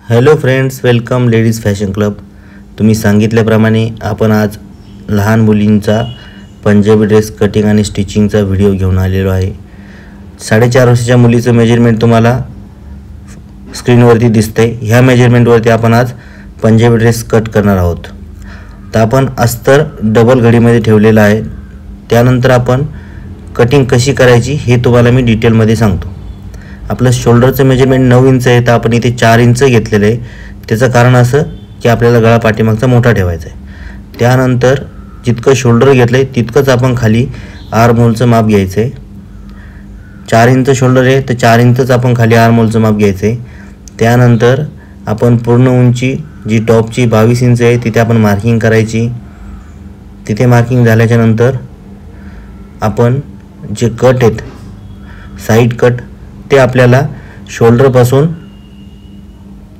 Hello friends, welcome ladies fashion club. तुम्ही सांगितल्याप्रमाणे आपण आज लहान मुलींचा पंजाबी ड्रेस कटिंग आणि स्टिचिंगचा व्हिडिओ घेऊन आलेलो आहे। 4.5 वर्षाच्या मुलीचं मेजरमेंट तुम्हाला स्क्रीनवरती दिसतंय। ह्या मेजरमेंटवरती आपण आज पंजाबी ड्रेस कट करणार आहोत। तर आपण अस्तर डबल घडीमध्ये ठेवलेला आहे। त्यानंतर आपण कटिंग कशी करायची हे तुम्हाला मी डिटेलमध्ये सांगतो। आपलं शोल्डरचं मेजरमेंट 9 इंच आहे, तर आपण इथे 4 इंच घेतलेलं आहे। त्याचं कारण असं की आपल्याला गळा पाठीमागचा मोठा ठेवायचा आहे। त्यानंतर जितकं शोल्डर घेतलंय तितकंच आपण खाली आर्म होलचं माप घ्यायचं आहे। 4 इंच शोल्डर आहे, तर 4 इंचच आपण खाली आर्म होलचं माप घ्यायचं आहे। त्यानंतर आपण पूर्ण उंची जी टॉपची 22 इंच आहे तिथे आपण मार्किंग करायची। तिथे मार्किंग झाल्याच्या नंतर आपण जे कट आहेत साईड कट ते आपल्याला शोल्डरपासून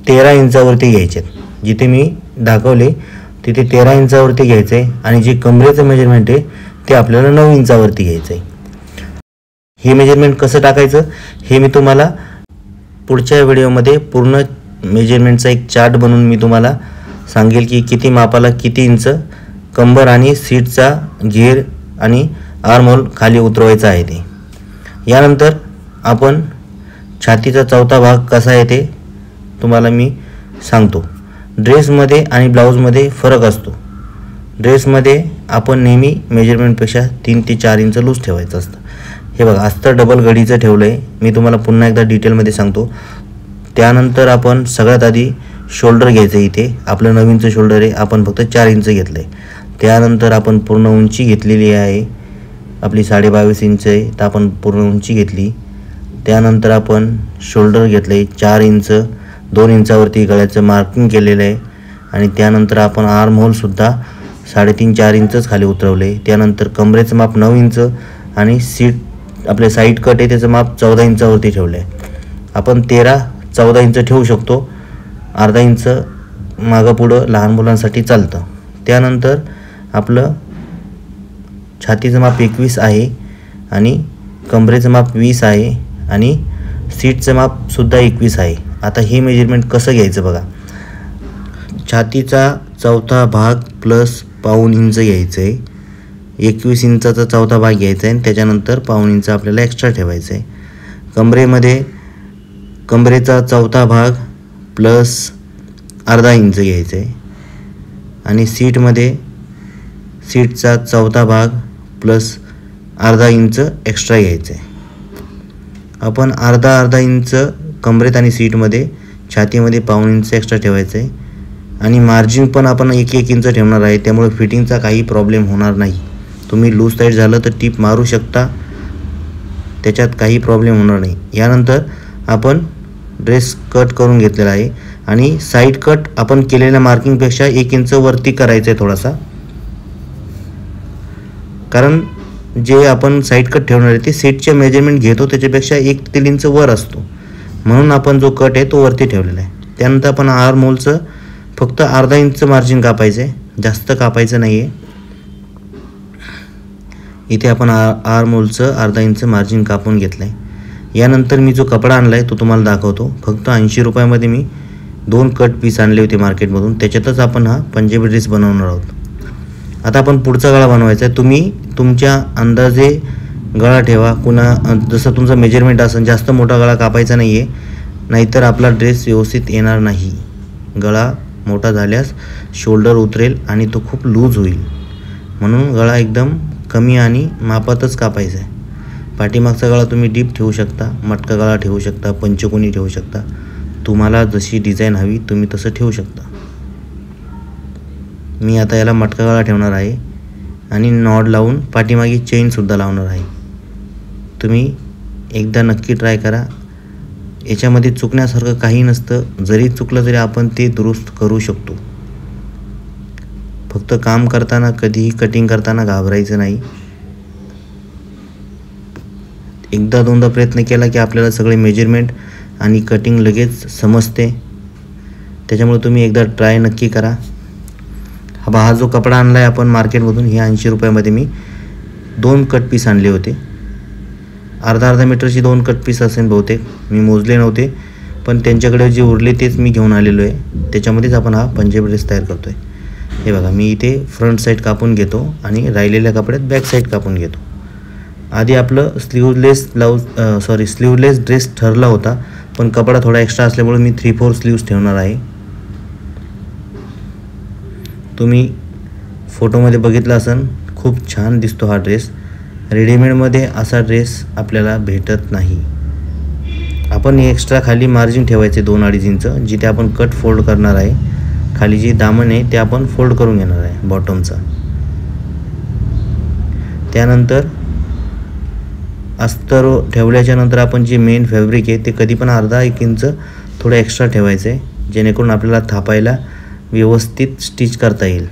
13 इंचावरती घ्यायचे। जिथे मी दाखवले तिथे 13 इंचावरती घ्यायचं आहे आणि जे कमरेचं मेजरमेंट आहे ते आपल्याला 9 इंचावरती घ्यायचं आहे। हे मेजरमेंट कसं टाकायचं हे मी तुम्हाला पुढच्या व्हिडिओमध्ये पूर्ण मेजरमेंटचा एक चार्ट बनवून मी तुम्हाला सांगेल की किती मापाला किती इंच कंबर आणि सीटचा घेर आणि आर्म होल खाली उतरवायचा आहे ते। यानंतर आपण छातीचा चौथा भाग कसा आहे ते तुम्हाला मी सांगतो। ड्रेसमध्ये आणि ब्लाऊजमध्ये फरक असतो। ड्रेसमध्ये आपण नेहमी मेजरमेंटपेक्षा 3 ते 4 इंच लूज ठेवायचं असतं। हे बघा, अस्तर डबल घडीचं ठेवलं आहे। मी तुम्हाला पुन्हा एकदा डिटेलमध्ये सांगतो। त्यानंतर आपण सगळ्यात आधी शोल्डर घ्यायचं। इथे आपलं 9 इंच शोल्डर आहे, आपण फक्त 4 इंच घेतलं आहे। त्यानंतर आपण पूर्ण उंची घेतलेली आहे, आपली 22.5 इंच आहे, तर आपण पूर्ण उंची घेतली। त्यानंतर आपण शोल्डर घेतलं आहे 4 इंच, 2 इंचावरती गळ्याचं मार्किंग केलेलं आहे आणि त्यानंतर आपण आर्म होलसुद्धा 3.5-4 इंचच खाली उतरवलं आहे। त्यानंतर कमरेचं माप 9 इंच आणि सीट आपले साईड कट आहे त्याचं माप 14 इंचावरती ठेवलं आहे। आपण 13-14 इंच ठेवू शकतो, अर्धा इंच मागं पुढं लहान मुलांसाठी चालतं। त्यानंतर आपलं छातीचं माप 21 आहे आणि कमरेचं माप 20 आहे आणि सीटचं मापसुद्धा 21 आहे। आता हे मेजरमेंट कसं घ्यायचं बघा। छातीचा चौथा भाग प्लस पाऊण इंच घ्यायचं आहे। 21 इंचाचा चौथा भाग घ्यायचा आहे आणि त्याच्यानंतर पाऊण इंच आपल्याला एक्स्ट्रा ठेवायचं आहे। कमरेचा चौथा भाग प्लस अर्धा इंच घ्यायचं आहे आणि सीटचा चौथा भाग प्लस अर्धा इंच एक्स्ट्रा घ्यायचं आहे। आपण अर्धा इंच कमरेत आणि सीटमध्ये, छातीमध्ये पाऊण इंच एक्स्ट्रा ठेवायचं आहे आणि मार्जिन पण आपण 1-1 इंच ठेवणार आहे। त्यामुळे फिटिंगचा काही प्रॉब्लेम होणार नाही। तुम्ही लूज टाईट झालं तर टीप मारू शकता, त्याच्यात काही प्रॉब्लेम होणार नाही। यानंतर आपण ड्रेस कट करून घेतलेला आहे आणि साईड कट आपण केलेल्या मार्किंगपेक्षा 1 इंच वरती करायचं आहे थोडासा, कारण जे आपण साईड कट ठेवणार आहे ते सीटचे मेजरमेंट घेतो त्याच्यापेक्षा 1 ते 3 इंच वर असतो, म्हणून आपण जो कट आहे तो वरती ठेवलेला आहे। त्यानंतर आपण आर्म होलचं फक्त अर्धा इंच मार्जिन कापायचं आहे, जास्त कापायचं नाही आहे। इथे आपण आर्म होलचं अर्धा इंच मार्जिन कापून घेतलं आहे। यानंतर मी जो कपडा आणला आहे तो तुम्हाला दाखवतो। फक्त 80 रुपयामध्ये मी 2 कट पीस आणले होते मार्केटमधून, त्याच्यातच आपण हा पंजाबी ड्रेस बनवणार आहोत। आता आपण पुढचा गळा बनवायचा आहे। तुम्ही तुमच्या अंदाजे गळा ठेवा, जसं तुमचं मेजरमेंट असेल। जास्त मोठा गळा कापायचा नाही आहे, नाहीतर आपला ड्रेस व्यवस्थित येणार नाही। गळा मोठा झाल्यास शोल्डर उतरेल आणि तो खूप लूज होईल, म्हणून गळा एकदम कमी आणि मापातच कापायचा आहे। पाठीमागचा गळा तुम्ही डीप ठेवू शकता, मटका गळा ठेवू शकता, पंचकोनी ठेवू शकता, तुम्हाला जशी डिझाईन हवी तुम्ही तसं ठेवू शकता। मी आता याला मटका गळा ठेवणार आहे आणि नॉड लावून पाठीमागे चेनसुद्धा लावणार आहे। तुम्ही एकदा नक्की ट्राय करा, याच्यामध्ये चुकण्यासारखं काही नसतं। जरी चुकलं तरी आपण ते दुरुस्त करू शकतो। फक्त काम करताना कधीही कटिंग करताना घाबरायचं नाही। एकदा दोनदा प्रयत्न केला की आपल्याला सगळे मेजरमेंट आणि कटिंग लगेच समजते। त्याच्यामुळे तुम्ही एकदा ट्राय नक्की करा। हा जो कपडा आणला आहे आपण मार्केटमधून, हे 80 रुपयामध्ये मी 2 कट पीस आणले होते। अर्धा मीटरची 2 कट पीस असेल बहुतेक, मी मोजले नव्हते, पण त्यांच्याकडे जे उरले तेच मी घेऊन आलेलो आहे. त्याच्यामध्येच आपण हा पंजाबी ड्रेस तयार करतो आहे. हे बघा, मी इथे फ्रंट साईड कापून घेतो आणि राहिलेल्या कपड्यात बॅक साईड कापून घेतो. आधी आपलं स्लीवलेस ड्रेस ठरला होता, पण कपडा थोडा एक्स्ट्रा असल्यामुळे मी 3/4 स्लीव्स ठेवणार आहे. तुम्ही फोटोमध्ये बघितला असेल, खूप छान दिसतो हा ड्रेस. रेडीमेडमध्ये असा ड्रेस आपल्याला भेटत नाही. आपण एक्स्ट्रा खाली मार्जिन ठेवायचे 2-2.5 इंच, जिथे आपण कट फोल्ड करणार आहे. खाली जी दामन आहे ते आपण फोल्ड करून घेणार आहे बॉटमचा. त्यानंतर अस्तर ठेवल्याच्या नंतर आपण जे मेन फॅब्रिक आहे ते कधी पण 1/2-1 इंच थोडं एक्स्ट्रा ठेवायचं आहे, जेणेकरून आपल्याला थापायला व्यवस्थित स्टिच करता येईल.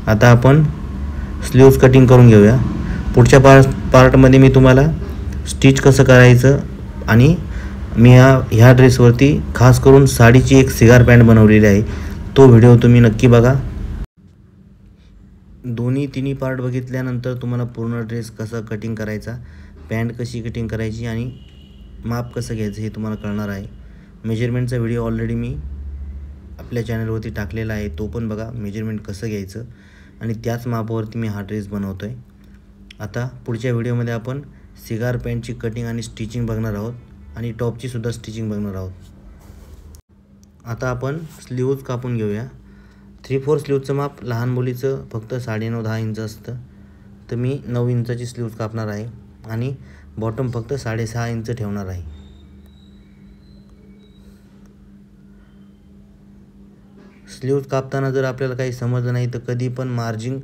आता आपण स्लीव्ज कटिंग करून घेऊया. पुढच्या पार्टमध्ये मी तुम्हाला स्टिच कसं करायचं आणि मी ह्या ड्रेसवरती खास करून साडीची एक सिगार पॅन्ट बनवलेली आहे, तो व्हिडिओ तुम्ही नक्की बघा. तिन्ही पार्ट बघितल्यानंतर तुम्हाला पूर्ण ड्रेस कसा कटिंग करायचा, पॅन्ट कशी कटिंग करायची आणि माप कसं घ्यायचं हे तुम्हाला कळणार आहे. मेजरमेंटचा व्हिडिओ ऑलरेडी मी आपल्या चॅनलवरती टाकलेला आहे, तो पण बघा. मेजरमेंट कसं घ्यायचं आणि त्याच मापावरती मी हा ड्रेस बनवतो आहे. आता पुढच्या व्हिडिओमध्ये आपण सिगार पॅन्टची कटिंग आणि स्टिचिंग बघणार आहोत आणि टॉपची सुद्धा स्टिचिंग बघणार आहोत. आता आपण स्लीव्ज कापून घेऊया. 3/4 स्लीव्जचं माप लहान मुलीचं फक्त 9.5-10 इंच असतं, तर मी 9 इंचाची स्लीव्ज कापणार आहे आणि बॉटम फक्त 6.5 इंच ठेवणार आहे. स्लीव्ज कापताना जर आपल्याला काही समजलं नाही तर कधी पण मार्जिन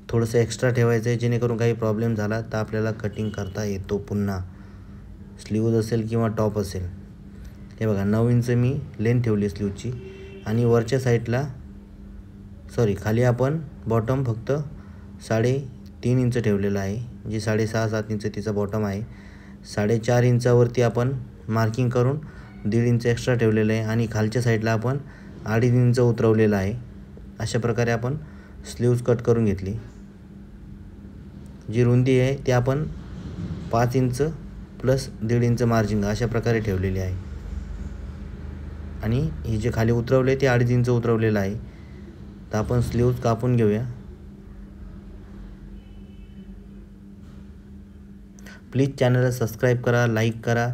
थोडंसं एक्स्ट्रा ठेवायचं आहे, जेणेकरून काही प्रॉब्लेम झाला तर आपल्याला कटिंग करता येतो पुन्हा. स्लीव्ज असेल किंवा टॉप असेल. हे बघा, 9 इंच मी लेंथ ठेवली स्लीवची आणि वरच्या साईडला खाली आपण बॉटम फक्त 3.5 इंच ठेवलेला आहे, जे 6.5-7 इंच तिचा बॉटम आहे. 4.5 इंचावरती आपण मार्किंग करून 1.5 इंच एक्स्ट्रा ठेवलेलं आहे आणि खालच्या साईडला आपण 2.5 इंच उतरवलेलं आहे. अशा प्रकारे आपण स्लीव्ज कट करून घेतली. जी रुंदी आहे ती आपण 5 इंच प्लस 1.5 इंच मार्जिन अशा प्रकारे ठेवलेली आहे आणि हे जे खाली उतरवले ते 2.5 इंच उतरवलेलं आहे. तर आपण स्लीव्ज कापून घेऊया. प्लीज चॅनलला सबस्क्राईब करा, लाईक करा.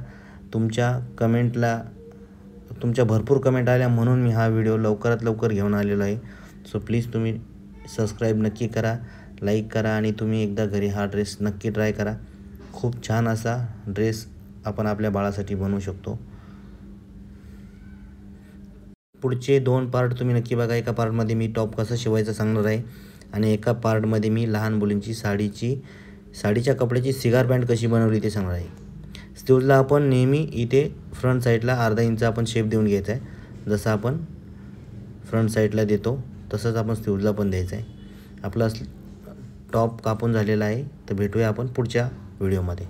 तुमच्या भरपूर कमेंट आल्या म्हणून मी हा व्हिडिओ लवकरात लवकर घेऊन आलेलो आहे. सो प्लीज तुम्ही सबस्क्राईब नक्की करा, लाईक करा आणि तुम्ही एकदा घरी हा ड्रेस नक्की ट्राय करा. खूप छान असा ड्रेस आपण आपल्या बाळासाठी बनवू शकतो. पुढचे 2 पार्ट तुम्ही नक्की बघा. एका पार्टमध्ये मी टॉप कसा शिवायचा सांगणार आहे आणि एका पार्टमध्ये मी लहान मुलींची साडीच्या कपड्याची सिगार पॅन्ट कशी बनवली ते सांगणार आहे. स्लीव्जला आपण नेहमी इथे फ्रंट साईडला 1/2 इंच आपण शेप देऊन घ्यायचा आहे. जसं आपण फ्रंट साईडला देतो तसंच आपण स्लीव्जला पण द्यायचं आहे. आपला टॉप कापून झालेला आहे. तर भेटूया आपण पुढच्या व्हिडिओमध्ये.